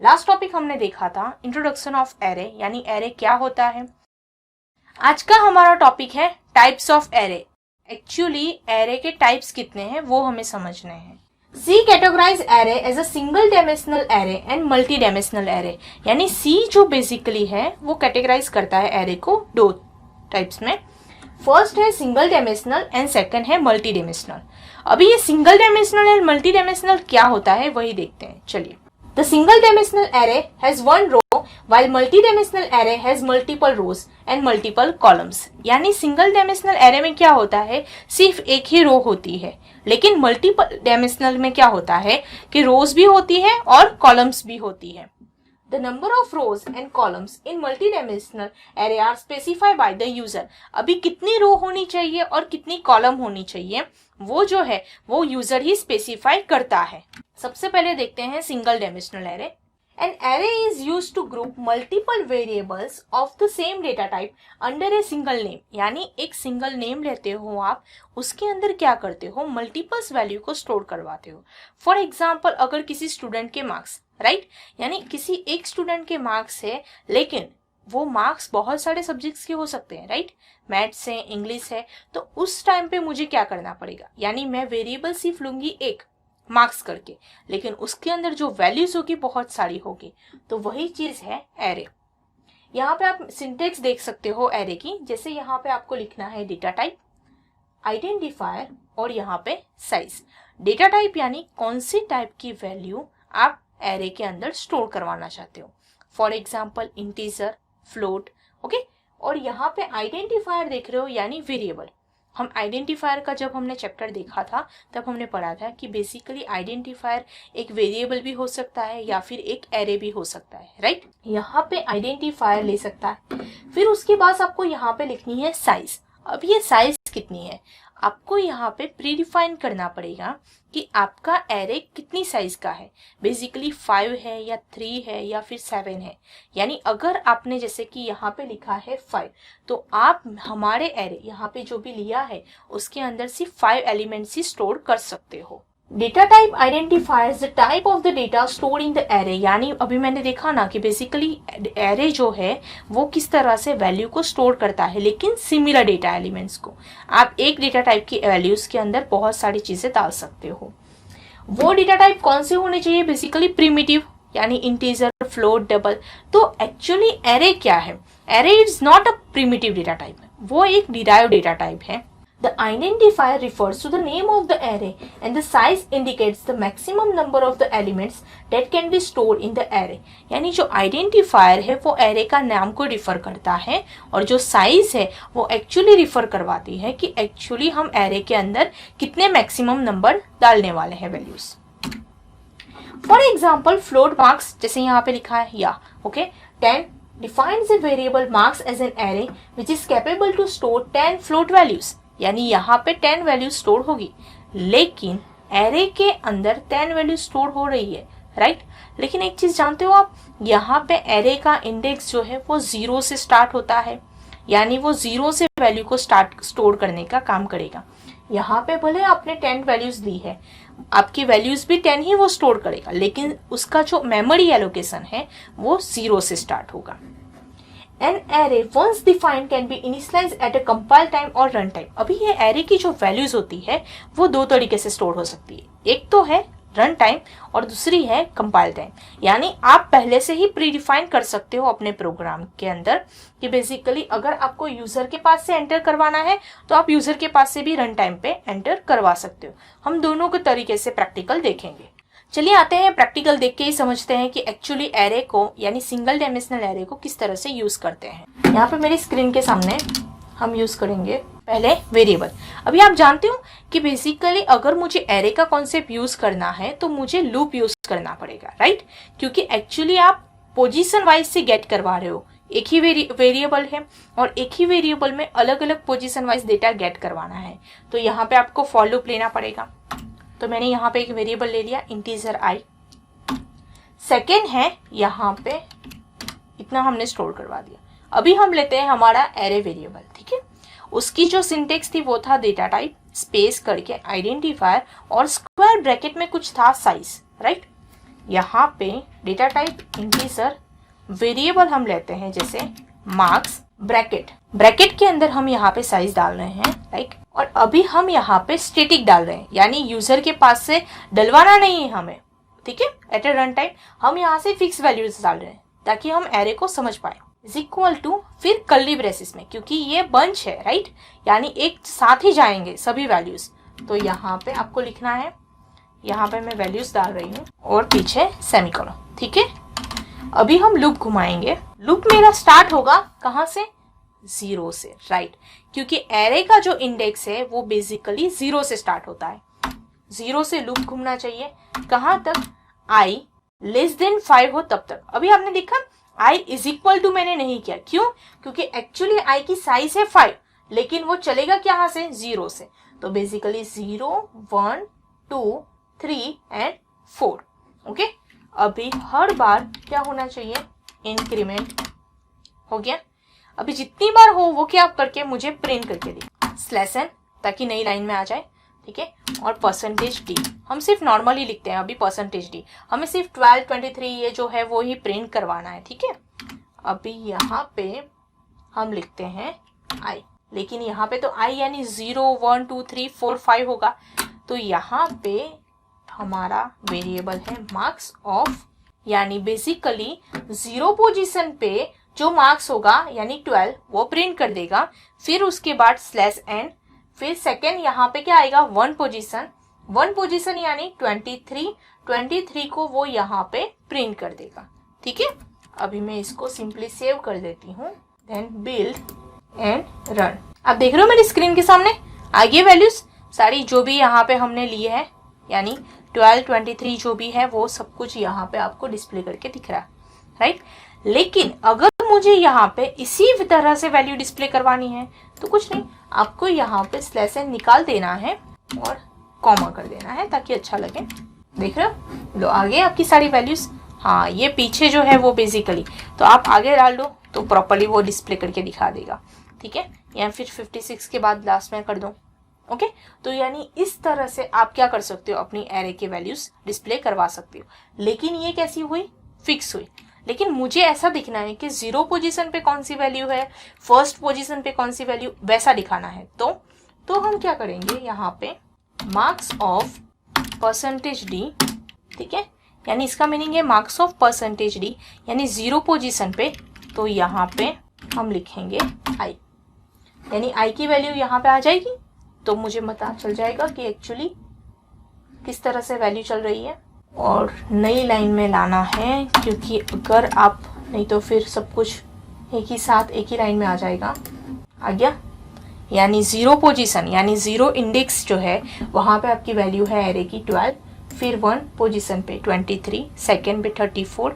Last topic हमने देखा था इंट्रोडक्शन ऑफ एरे, यानी एरे क्या होता है। आज का हमारा टॉपिक है types of array. Actually array के टाइप्स कितने हैं वो हमें समझने हैं। C categorize array as a single dimensional array and multi dimensional array, यानी सी जो बेसिकली है वो कैटेगराइज करता है एरे को दो टाइप्स में। फर्स्ट है सिंगल डायमेंशनल एंड सेकंड है मल्टी डायमेंशनल। अभी ये single dimensional and multi dimensional क्या होता है वही देखते हैं। चलिए, the single dimensional array has one row while multi-dimensional array has multiple rows and multiple columns। यानी सिंगल डायमेंशनल एरे में क्या होता है, सिर्फ एक ही रो होती है, लेकिन मल्टीपल डायमेंशनल में क्या होता है कि रोज भी होती है और कॉलम्स भी होती है। The number of rows and columns in multi-dimensional array are specified by the user। अभी कितनी रो होनी चाहिए और कितनी कॉलम होनी चाहिए वो जो है वो यूजर ही स्पेसिफाई करता है। सबसे पहले देखते हैं single dimensional array. An array is used to group multiple variables of the same data type under a single name। यानी एक सिंगल नेम लेते हो आप, उसके अंदर क्या करते हो, मल्टीपल्स वैल्यू को स्टोर करवाते हो। फॉर एग्जाम्पल, अगर किसी स्टूडेंट के मार्क्स, राइट, यानी किसी एक स्टूडेंट के मार्क्स है लेकिन वो मार्क्स बहुत सारे सब्जेक्ट्स के हो सकते हैं, राइट, मैथ्स है, इंग्लिश है, तो उस टाइम पे मुझे क्या करना पड़ेगा, यानी मैं वेरिएबल सिर्फ लूंगी एक मार्क्स करके, लेकिन उसके अंदर जो वैल्यूज होगी बहुत सारी होगी, तो वही चीज है एरे। यहाँ पे आप सिंटेक्स देख सकते हो एरे की, जैसे यहाँ पे आपको लिखना है डेटा टाइप, आइडेंटिफायर और यहाँ पे साइज। डेटा टाइप यानी कौन सी टाइप की वैल्यू आप एरे के अंदर स्टोर करवाना चाहते हो, for example integer, float, okay. और यहाँ पे आइडेंटिफायर देख रहे हो यानी वेरिएबल। हम आइडेंटिफायर का जब हमने चैप्टर देखा था तब हमने पढ़ा था कि बेसिकली आइडेंटिफायर एक वेरिएबल भी हो सकता है या फिर एक एरे भी हो सकता है, राइट। यहाँ पे आइडेंटिफायर ले सकता है। फिर उसके बाद आपको यहाँ पे लिखनी है साइज। अब ये साइज कितनी है, आपको यहाँ पे प्री डिफाइन करना पड़ेगा कि आपका एरे कितनी साइज का है। बेसिकली 5 है या 3 है या फिर 7 है। यानी अगर आपने जैसे कि यहाँ पे लिखा है 5, तो आप हमारे एरे यहाँ पे जो भी लिया है उसके अंदर सिर्फ 5 एलिमेंट्स ही स्टोर कर सकते हो। Data type identifies the type of the data store in the array. यानी अभी मैंने देखा ना कि बेसिकली एरे जो है वो किस तरह से वैल्यू को स्टोर करता है, लेकिन सिमिलर डेटा एलिमेंट्स को। आप एक डेटा टाइप की वैल्यूज के अंदर बहुत सारी चीजें डाल सकते हो। वो डेटा टाइप कौन से होने चाहिए, बेसिकली प्रिमिटिव, यानी इंटीजर, फ्लोट, डबल। तो एक्चुअली एरे क्या है, array is not a primitive data type, वो एक डिराइव डेटा टाइप है। The identifier refers to the name of the array and the size indicates the maximum number of the elements that can be stored in the array। यानी जो identifier है वो array का नाम को refer करता है और जो साइज है वो एक्चुअली रिफर करवाती है कि एक्चुअली हम एरे के अंदर कितने मैक्सिमम नंबर डालने वाले हैं values. For example float marks, जैसे यहाँ पे लिखा है या okay 10 defines a variable marks as an array which is capable to store 10 float values। यानी यहाँ पे 10 वैल्यू स्टोर होगी, लेकिन एरे के अंदर 10 वैल्यू स्टोर हो रही है, राइट। लेकिन एक चीज जानते हो आप, यहाँ पे एरे का इंडेक्स जो है वो 0 से स्टार्ट होता है, यानी वो 0 से वैल्यू को स्टोर करने का काम करेगा। यहाँ पे भले आपने 10 वैल्यूज दी है, आपकी वैल्यूज भी 10 ही वो स्टोर करेगा, लेकिन उसका जो मेमोरी एलोकेशन है वो 0 से स्टार्ट होगा। An array once defined can be initialized at a compile time और run time। अभी ये array की जो वैल्यूज होती है वो दो तरीके से स्टोर हो सकती है, एक तो है रन टाइम और दूसरी है कंपाइल टाइम। यानी आप पहले से ही प्री डिफाइन कर सकते हो अपने प्रोग्राम के अंदर कि बेसिकली अगर आपको यूजर के पास से एंटर करवाना है तो आप यूजर के पास से भी रन टाइम पे एंटर करवा सकते हो। हम दोनों के तरीके से प्रैक्टिकल देखेंगे। चलिए आते हैं प्रैक्टिकल देख के ही समझते हैं कि एक्चुअली एरे को यानी सिंगल डायमेंशनल एरे को किस तरह से यूज करते हैं। यहाँ पे मेरी स्क्रीन के सामने हम यूज करेंगे पहले वेरिएबल। अभी आप जानते हो कि बेसिकली अगर एरे एरे का कॉन्सेप्ट यूज करना है तो मुझे लूप यूज करना पड़ेगा, राइट, क्योंकि एक्चुअली आप पोजीशन वाइज से गेट करवा रहे हो। एक ही वेरिएबल है और एक ही वेरिएबल में अलग अलग पोजीशन वाइज डेटा गेट करवाना है, तो यहाँ पे आपको फॉर लूप लेना पड़ेगा। तो मैंने यहाँ पे एक वेरिएबल ले लिया इंटीजर i। सेकेंड है यहाँ पे इतना हमने स्टोर करवा दिया। अभी हम लेते हैं हमारा एरे वेरिएबल, ठीक है। उसकी जो सिंटेक्स थी वो था डेटा टाइप स्पेस करके आइडेंटिफायर और स्क्वायर ब्रैकेट में कुछ था साइज, राइट। यहाँ पे डेटा टाइप इंटीजर, वेरिएबल हम लेते हैं जैसे मार्क्स, ब्रैकेट के अंदर हम यहाँ पे साइज डाल रहे हैं लाइक, और अभी हम यहाँ पे स्टैटिक डाल रहे हैं, यानी यूजर के पास से डलवाना नहीं है हमें, ठीक है। एट ए रन टाइम हम यहाँ से फिक्स वैल्यूज डाल रहे हैं ताकि हम एरे को समझ पाए। इज इक्वल टू फिर कर्ली ब्रेसेस में, क्योंकि ये बंच है राइट, यानी एक साथ ही जाएंगे सभी वैल्यूज, तो यहाँ पे आपको लिखना है, यहाँ पे मैं वैल्यूज डाल रही हूँ और पीछे सेमीकोलन, ठीक है। अभी हम लूप घुमाएंगे, लूप मेरा स्टार्ट होगा कहाँ से, 0 से राइट, क्योंकि एरे का जो इंडेक्स है वो बेसिकली 0 से स्टार्ट होता है। 0 से लूप घूमना चाहिए कहाँ तक, i लेस देन 5 हो तब तक। अभी आपने देखा i इज इक्वल टू मैंने नहीं किया, क्यों, क्योंकि एक्चुअली i की साइज है 5, लेकिन वो चलेगा कहाँ से, 0 से, तो बेसिकली 0 1 2 3 एंड 4, ओके। अभी हर बार क्या होना चाहिए, इंक्रीमेंट हो गया। अभी जितनी बार हो वो क्या करके मुझे प्रिंट करके दे, स्लैश एन, ताकि नई लाइन में आ जाए, ठीक है। और %d हम सिर्फ नॉर्मली लिखते हैं, अभी %d हमें सिर्फ 12 23 ये जो है वो ही प्रिंट करवाना है, ठीक है। अभी यहाँ पे हम लिखते हैं i, लेकिन यहाँ पे तो i यानी 0 1 2 3 4 5 होगा, तो यहाँ पे हमारा वेरिएबल है मार्क्स ऑफ, यानी बेसिकली 0 पोजीशन पे जो मार्क्स होगा यानी 12 वो प्रिंट कर देगा, फिर उसके बाद स्लैश एन, फिर सेकेंड यहाँ पे क्या आएगा, 1 पोजीशन यानी 23 को वो यहाँ पे प्रिंट कर देगा, ठीक है। अभी मैं इसको सिंपली सेव कर देती हूँ, देन बिल्ड एंड रन। आप देख रहे हो मेरी स्क्रीन के सामने आ गई वैल्यूज सारी जो भी यहाँ पे हमने लिए है, यानी 12 23 जो भी है वो सब कुछ यहाँ पे आपको डिस्प्ले करके दिख रहा है राइट। लेकिन अगर मुझे यहाँ पे इसी तरह से वैल्यू डिस्प्ले करवानी है तो कुछ नहीं, आपको यहाँ पे स्लैश एन निकाल देना है और कॉमा कर देना है ताकि अच्छा लगे। देख रहे हो, लो आगे आपकी सारी वैल्यूज। हाँ, ये पीछे जो है वो बेसिकली तो आप आगे डाल दो तो प्रॉपर्ली वो डिस्प्ले करके दिखा देगा, ठीक है। या फिर 56 के बाद लास्ट में कर दो, ओके। तो यानी इस तरह से आप क्या कर सकते हो, अपनी एरे के वैल्यूज डिस्प्ले करवा सकते हो। लेकिन ये कैसी हुई, फिक्स हुई। लेकिन मुझे ऐसा दिखना है कि 0 पोजीशन पे कौन सी वैल्यू है, फर्स्ट पोजीशन पे कौन सी वैल्यू, वैसा दिखाना है। तो हम क्या करेंगे, यहाँ पे मार्क्स ऑफ %d, ठीक है, यानी इसका मीनिंग है मार्क्स ऑफ %d, यानी 0 पोजीशन पे, तो यहाँ पे हम लिखेंगे i, यानी i की वैल्यू यहाँ पे आ जाएगी, तो मुझे पता चल जाएगा कि एक्चुअली किस तरह से वैल्यू चल रही है। और नई लाइन में लाना है, क्योंकि अगर आप नहीं तो फिर सब कुछ एक ही साथ एक ही लाइन में आ जाएगा। आ गया, यानी 0 पोजीशन यानी 0 इंडेक्स जो है वहाँ पे आपकी वैल्यू है एरे की 12, फिर 1 पोजीशन पे 23, सेकेंड पे 34,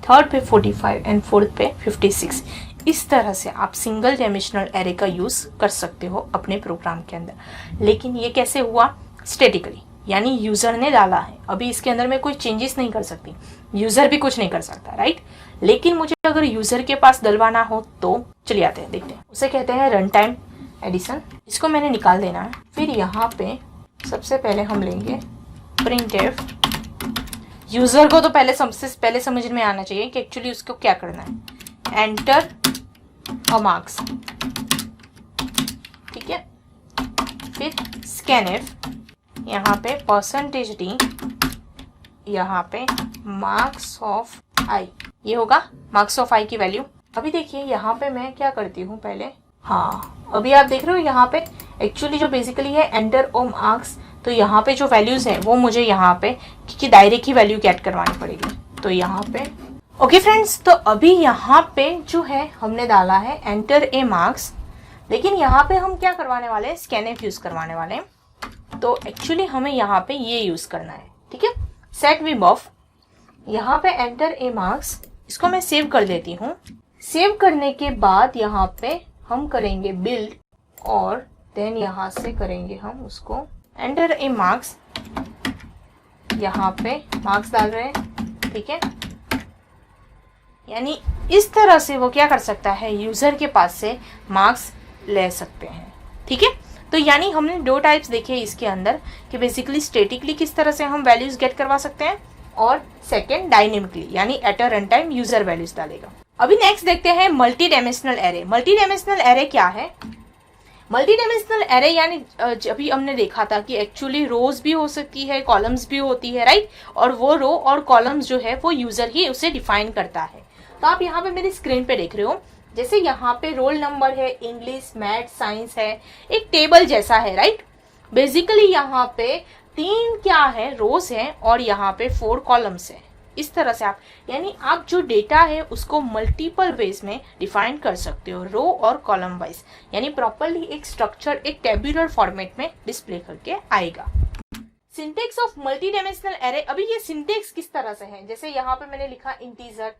थर्ड पे 45 एंड फोर्थ पे 56। इस तरह से आप सिंगल डायमेंशनल एरे का यूज़ कर सकते हो अपने प्रोग्राम के अंदर। लेकिन ये कैसे हुआ, स्टैटिकली, यानी यूज़र ने डाला है, अभी इसके अंदर मैं कोई चेंजेस नहीं कर सकती, यूज़र भी कुछ नहीं कर सकता राइट। लेकिन मुझे अगर यूज़र के पास डलवाना हो तो चलिए आते हैं, देखते हैं। उसे कहते हैं रन टाइम एडिशन। इसको मैंने निकाल देना है। फिर यहाँ पे सबसे पहले हम लेंगे printf। यूज़र को तो सबसे पहले समझ में आना चाहिए कि एक्चुअली उसको क्या करना है, एंटर अ मार्क्स, ठीक है। फिर scanf, यहाँ पे %d, यहाँ पे मार्क्स ऑफ i, ये होगा मार्क्स ऑफ i की वैल्यू। अभी देखिए यहाँ पे मैं क्या करती हूँ पहले, हाँ अभी आप देख रहे हो यहाँ पे एक्चुअली जो बेसिकली है एंटर ओ मार्क्स, तो यहाँ पे जो वैल्यूज है वो मुझे यहाँ पे क्योंकि दायरे की वैल्यू गेट करवानी पड़ेगी, तो यहाँ पे ओके फ्रेंड्स। तो अभी यहाँ पे जो है हमने डाला है एंटर ए मार्क्स, लेकिन यहाँ पे हम क्या करवाने वाले हैं, स्कैनफ यूज करवाने वाले हैं। तो एक्चुअली हमें यहाँ पे ये यूज करना है, ठीक है। सेट विब ऑफ, यहाँ पे एंटर ए मार्क्स, इसको मैं सेव कर देती हूँ। सेव करने के बाद यहाँ पे हम करेंगे बिल्ड और देन यहाँ से करेंगे हम उसको एंटर ए मार्क्स, यहाँ पे मार्क्स डाल रहे हैं, ठीक है। यानी इस तरह से वो क्या कर सकता है, यूजर के पास से मार्क्स ले सकते हैं, ठीक है। तो यानी हमने 2 टाइप्स देखे इसके अंदर कि बेसिकली स्टैटिकली किस तरह से हम वैल्यूज गेट करवा सकते हैं और सेकेंड डायनेमिकली यानी at a run time user values डालेगा। अभी नेक्स्ट देखते हैं multi dimensional array. Multi dimensional array क्या है? मल्टी डायमेंशनल एरे यानी अभी हमने देखा था कि एक्चुअली रोज भी हो सकती है, कॉलम्स भी होती है, राइट, और वो रो और कॉलम्स जो है वो यूजर ही उसे डिफाइन करता है। तो आप यहाँ पे मेरी स्क्रीन पे देख रहे हो, जैसे यहाँ पे रोल नंबर है, इंग्लिश, मैथ, साइंस है, एक टेबल जैसा है, राइट। बेसिकली यहाँ पे 3 क्या है, रोज है और यहाँ पे 4 कॉलम्स है। इस तरह से आप यानी आप जो डेटा है उसको मल्टीपल वेज में डिफाइन कर सकते हो, रो और कॉलम वाइज, यानी प्रॉपरली एक स्ट्रक्चर एक टेबुलर फॉर्मेट में डिस्प्ले करके आएगा। Syntax of multi dimensional array. अभी ये सिंटेक्स किस तरह से है, जैसे यहाँ पे मैंने लिखा इंटीजर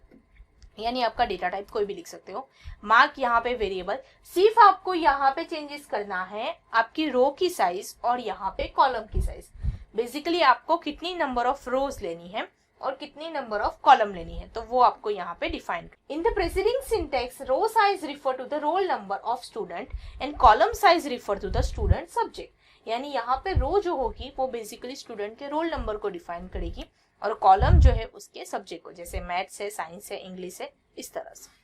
यानी आपका डेटा टाइप कोई भी लिख सकते हो, मार्क यहाँ पे वेरिएबल, सिर्फ आपको यहाँ पे चेंजेस करना है आपकी रो की साइज और यहाँ पे कॉलम की साइज। बेसिकली आपको कितनी नंबर ऑफ रोज लेनी है और कितनी नंबर ऑफ कॉलम लेनी है, तो वो आपको यहाँ पे define. In the preceding syntax row size refer to the roll number of student and column size refer to the student subject. यानी यहाँ पे रो जो होगी वो बेसिकली स्टूडेंट के रोल नंबर को डिफाइन करेगी और कॉलम जो है उसके सब्जेक्ट को, जैसे मैथ्स है, साइंस है, इंग्लिश है, इस तरह से।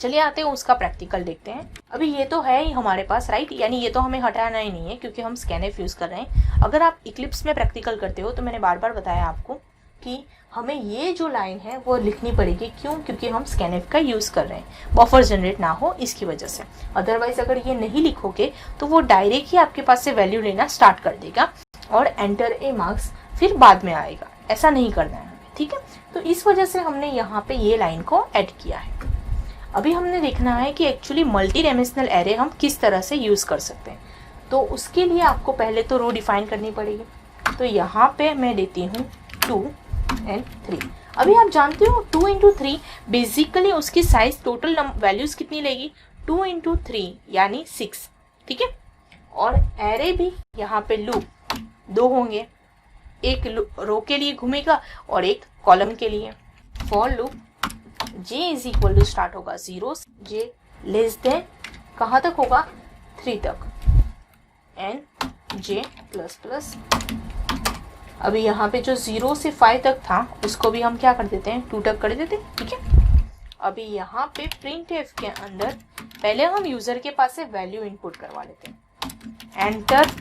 चलिए आते हैं उसका प्रैक्टिकल देखते हैं। अभी ये तो है ही हमारे पास, राइट, यानी ये तो हमें हटाना ही नहीं है क्योंकि हम स्कैनफ यूज कर रहे हैं। अगर आप इक्लिप्स में प्रैक्टिकल करते हो तो मैंने बार बार बताया आपको कि हमें ये जो लाइन है वो लिखनी पड़ेगी। क्यों? क्योंकि हम स्कैनफ का यूज कर रहे हैं, बफर जनरेट ना हो इसकी वजह से। अदरवाइज अगर ये नहीं लिखोगे तो वो डायरेक्ट ही आपके पास से वैल्यू लेना स्टार्ट कर देगा और एंटर ए मार्क्स फिर बाद में आएगा। ऐसा नहीं करना है हमें, ठीक है। तो इस वजह से हमने यहाँ पे ये लाइन को ऐड किया है। अभी हमने देखना है कि एक्चुअली मल्टी डायमेंशनल एरे हम किस तरह से यूज कर सकते हैं। तो उसके लिए आपको पहले तो रो डिफाइन करनी पड़ेगी। तो यहाँ पे मैं देती हूँ 2 and 3। अभी आप जानते हो 2 into 3 बेसिकली उसकी साइज टोटल वैल्यूज कितनी लेगी, 2 into 3 यानी 6, ठीक है। और एरे भी यहाँ पे लूप 2 होंगे, एक रो के लिए घूमेगा और एक कॉलम के लिए। For loop j is equal to start होगा 0, j लेस देन कहाँ तक होगा, 3 तक, एंड j प्लस प्लस। अभी यहाँ पे जो 0 से 5 तक था उसको भी हम क्या कर देते हैं, 2 तक कर देते हैं, ठीक है। अभी यहाँ पे printf के अंदर पहले हम यूजर के पास से वैल्यू इनपुट करवा लेते हैं, एंटर।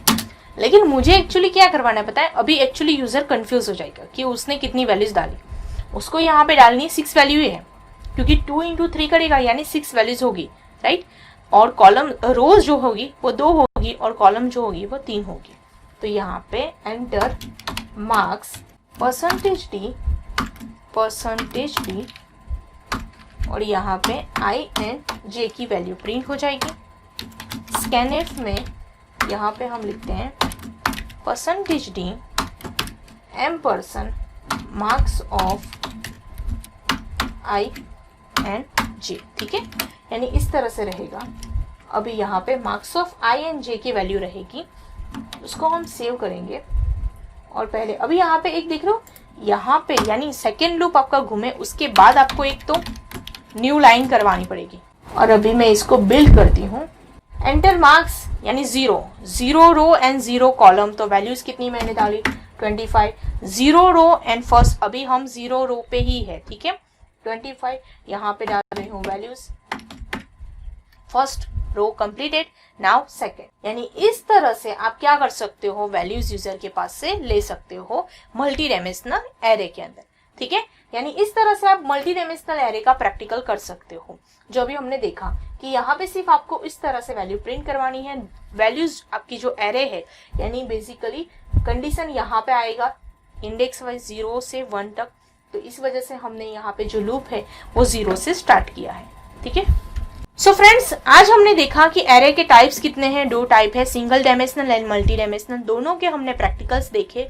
लेकिन मुझे एक्चुअली क्या करवाना है पता है, अभी एक्चुअली यूजर कंफ्यूज हो जाएगा कि उसने कितनी वैल्यूज डाली। उसको यहाँ पे डालनी 6 वैल्यू ही है क्योंकि 2 into 3 करेगा यानी 6 वैल्यूज होगी, राइट। और कॉलम रोज जो होगी वो 2 होगी और कॉलम जो होगी वो 3 होगी। तो यहाँ पे एंटर मार्क्स परसेंटेज डी और यहाँ पे i एंड j की वैल्यू प्रिंट हो जाएगी। स्कैनफ में यहाँ पे हम लिखते हैं percentage D % marks of i and j, ठीक है। यानी इस तरह से रहेगा। अभी यहाँ पे marks of i and j की वैल्यू रहेगी, उसको हम सेव करेंगे। और पहले अभी यहाँ पे एक देख रहे हो, यहाँ पे यानी सेकेंड लूप आपका घूमे उसके बाद आपको एक तो न्यू लाइन करवानी पड़ेगी। और अभी मैं इसको बिल्ड करती हूँ, एंटर मार्क्स यानी 0 रो एंड 0 कॉलम। तो वैल्यूज कितनी मैंने डाली, 25, 0 रो एंड फर्स्ट, अभी हम 0 रो पे ही है, ठीक है। 25 यहाँ पे डाल रही हूँ values, first row completed, now second. यानी इस तरह से आप क्या कर सकते हो, वैल्यूज यूजर के पास से ले सकते हो मल्टी डायमेंशनल एरे के अंदर, ठीक है। यानी इस तरह से आप मल्टी डायमेंशनल एरे का प्रैक्टिकल कर सकते हो। जो अभी हमने देखा कि यहाँ पे सिर्फ आपको इस तरह से वैल्यू प्रिंट करवानी है। वैल्यूज आपकी जो एरे है यानी बेसिकली कंडीशन यहाँ पे आएगा इंडेक्स वाइज 0 से 1 तक। तो इस वजह से हमने यहाँ पे जो लूप है वो 0 से स्टार्ट किया है, ठीक है। सो फ्रेंड्स, आज हमने देखा कि एरे के टाइप्स कितने हैं, 2 टाइप है, single dimensional and multi dimensional. दोनों के हमने प्रैक्टिकल्स देखे।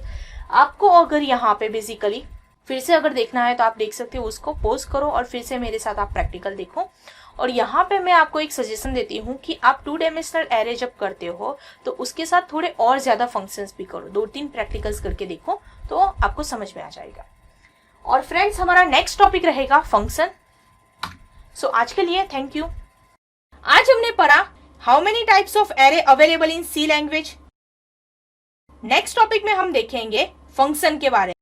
आपको अगर यहाँ पे बेसिकली फिर से अगर देखना है तो आप देख सकते हो, उसको पॉज करो और फिर से मेरे साथ आप प्रैक्टिकल देखो। और यहाँ पे मैं आपको एक सजेशन देती हूँ कि आप 2 डायमेंशनल एरे जब करते हो तो उसके साथ थोड़े और ज्यादा फंक्शंस भी करो, 2-3 प्रैक्टिकल्स करके देखो तो आपको समझ में आ जाएगा। और फ्रेंड्स, हमारा नेक्स्ट टॉपिक रहेगा फंक्शन। सो आज के लिए थैंक यू। आज हमने पढ़ा how many types of array available in C language. Next topic में हम देखेंगे फंक्शन के बारे में।